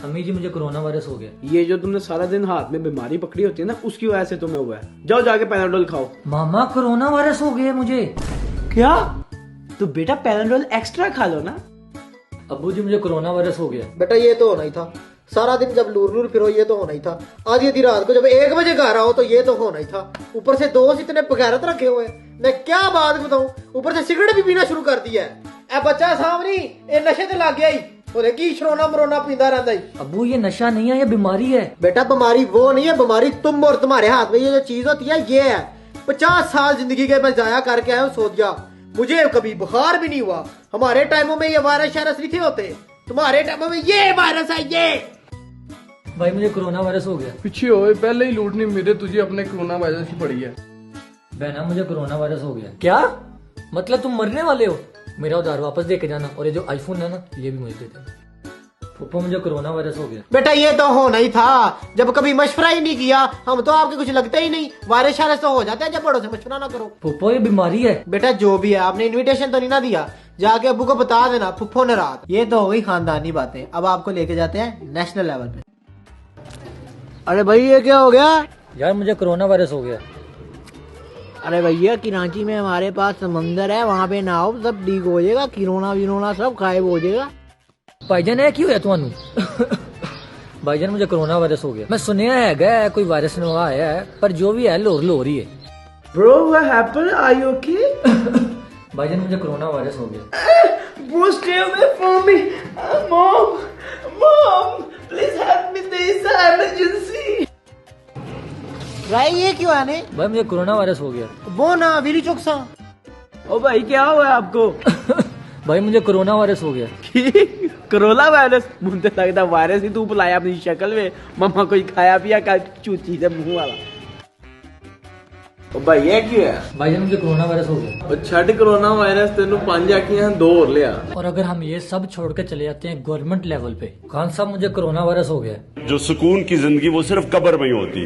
अम्मी जी मुझे corona virus हो गया। ये जो तुमने सारा दिन हाथ में बीमारी पकड़ी होती है ना, उसकी वजह से तुम्हें हुआ है। जाओ जाके पैनाडोल खाओ। मामा कोरोना वायरस हो गया मुझे। क्या? तो बेटा पैनाडोल एक्स्ट्रा खा लो ना। अब्बू जी मुझे कोरोना वायरस हो गया। बेटा ये तो होना ही था, सारा दिन जब लूर लूर फिरो ये तो होना ही था, आधी आधी रात को जब 1 बजे घर आओ तो ये तो होना ही था। ऊपर से दोस्त इतने बगैरत रखे हुए हैं, मैं क्या बात बताऊं। ऊपर से सिगरेट भी पीना शुरू कर दिया है। ए बच्चा सामने ये नशे ते लग गया ही, बोले की शरोना मरोना पींदा रहता ही। अब्बू ये नशा नहीं है, ये बीमारी है। बेटा बीमारी वो नहीं है, बीमारी तुम और तुम्हारे हाथ में ये जो चीज होती है ये है। 50 साल जिंदगी के मैं जाया करके आया हूँ सोदिया, मुझे कभी बुखार भी नहीं हुआ। हमारे टाइमों में ये वायरस शायरस नहीं थे होते, तुम्हारे टाइमों में ये वायरस है ये। भाई मुझे कोरोना वायरस हो गया। पीछे हो, पहले ही लूटनी मेरे तुझे अपने कोरोना वायरस की पड़ी है। बहना मुझे कोरोना वायरस हो गया। क्या मतलब तुम मरने वाले हो? मेरा उधार वापस दे के जाना, और ये जो आईफोन है ना ये भी मुझे दे देना। पप्पा मुझे कोरोना वायरस हो गया। बेटा ये तो होना ही था, जब कभी मशवरा ही नहीं किया। हम तो आपके कुछ लगते ही नहीं, वायरस शायरस तो हो जाता है जब बड़ों से मशवरा ना करो। पप्पा ये बीमारी है। बेटा जो भी है, आपने इनविटेशन तो नहीं ना दिया, जाके अब्बू को बता देना फुफ्फो ने रात। ये तो हो गई खानदानी बातें, अब आपको लेके जाते हैं नेशनल लेवल पे। अरे भाई ये क्या हो गया? यार मुझे कोरोना वायरस हो गया। अरे भैया कराची में हमारे पास समंदर है, वहाँ पे नहाओ सब ठीक हो जाएगा, किरोना विरोना सब गायब हो जाएगा। भाईजान है क्यों है तुहानू? भाईजान मुझे कोरोना वायरस हो गया। मैं सुनया है कोई वायरस ने आया है, पर जो भी है लोर ही है। Bro, what happened? Are you okay? भाईजान मुझे कोरोना वायरस हो गया। Bro, stay away from me. Mom, please help me. There is an emergency. भाई ये क्यों आने? भाई मुझे कोरोना वायरस हो गया। वो ना वीरी चौकसा। ओ भाई क्या हुआ है आपको? भाई मुझे कोरोना वायरस हो गया। Corona virus? मुझे लगता वायरस ही तू बुलाया अपनी शक्ल में। मम्मा कोई खाया पिया का चूची से मुंह वाला। ओ भाई ये क्यों है? भाईजान मुझे कोरोना वायरस हो गया। और छड़ कोरोना वायरस तेन 5 आखियां 2 और लिया। और अगर हम ये सब छोड़ के चले जाते हैं गवर्नमेंट लेवल पे, खान साहब मुझे कोरोना वायरस हो गया। जो सुकून की जिंदगी वो सिर्फ कब्र में ही होती है।